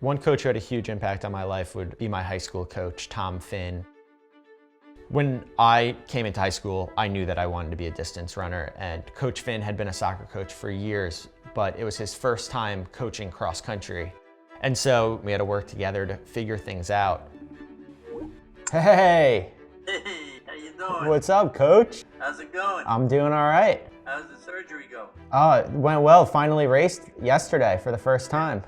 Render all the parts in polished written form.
One coach who had a huge impact on my life would be my high school coach, Tom Finn. When I came into high school, I knew that I wanted to be a distance runner, and Coach Finn had been a soccer coach for years, but it was his first time coaching cross country. And so we had to work together to figure things out. Hey! Hey, how you doing? What's up, Coach? How's it going? I'm doing all right. How's the surgery go? Oh, it went well. Finally raced yesterday for the first time.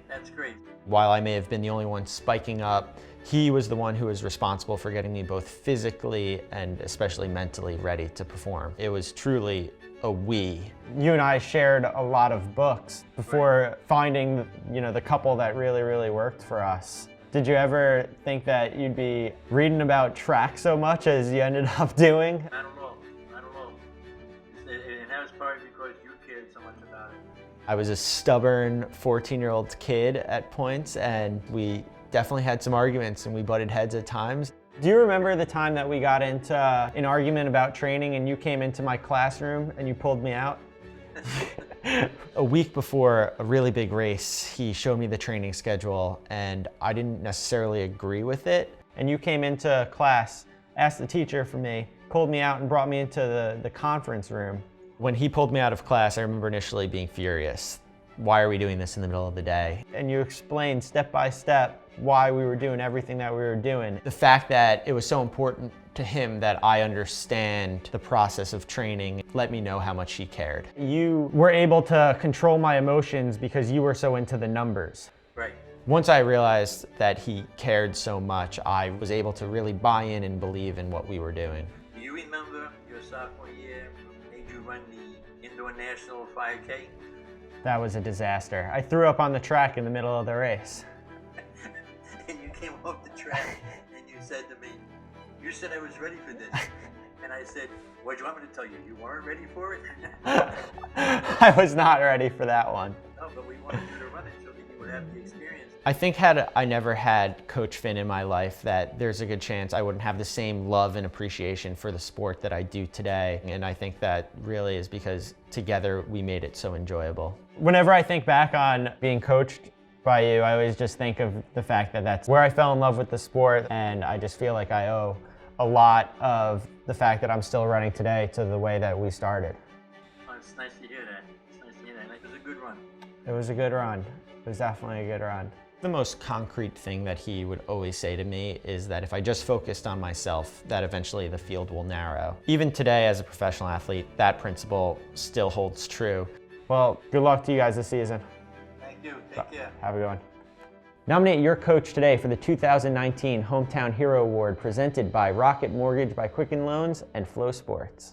That's great. While I may have been the only one spiking up, he was the one who was responsible for getting me both physically and especially mentally ready to perform. It was truly a we. You and I shared a lot of books before finding, the couple that really worked for us. Did you ever think that you'd be reading about track so much as you ended up doing? I don't know. And that was probably because you cared so much about it. I was a stubborn 14-year-old kid at points, and we definitely had some arguments and we butted heads at times. Do you remember the time that we got into an argument about training and you came into my classroom and you pulled me out? A week before a really big race, he showed me the training schedule and I didn't necessarily agree with it. And you came into class, asked the teacher for me, pulled me out and brought me into the conference room. When he pulled me out of class, I remember initially being furious. Why are we doing this in the middle of the day? And you explained step by step why we were doing everything that we were doing. The fact that it was so important to him that I understand the process of training let me know how much he cared. You were able to control my emotions because you were so into the numbers. Right. Once I realized that he cared so much, I was able to really buy in and believe in what we were doing. Do you remember your sophomore year made you run the indoor national 5K? That was a disaster. I threw up on the track in the middle of the race. And you came off the track and you said to me, you said I was ready for this. And I said, what do you want me to tell you? You weren't ready for it? I was not ready for that one. No, but we wanted you to run it so that you would have the experience. I think had I never had Coach Finn in my life, that there's a good chance I wouldn't have the same love and appreciation for the sport that I do today. And I think that really is because together we made it so enjoyable. Whenever I think back on being coached by you, I always just think of the fact that that's where I fell in love with the sport, and I just feel like I owe a lot of the fact that I'm still running today to the way that we started. Oh, it's nice to hear that. It's nice to hear that. It was a good run. It was a good run. It was definitely a good run. The most concrete thing that he would always say to me is that if I just focused on myself, that eventually the field will narrow. Even today as a professional athlete, that principle still holds true. Well, good luck to you guys this season. Thank you. Take care. Have a good one. Nominate your coach today for the 2019 Hometown Hero Award presented by Rocket Mortgage by Quicken Loans and FloSports.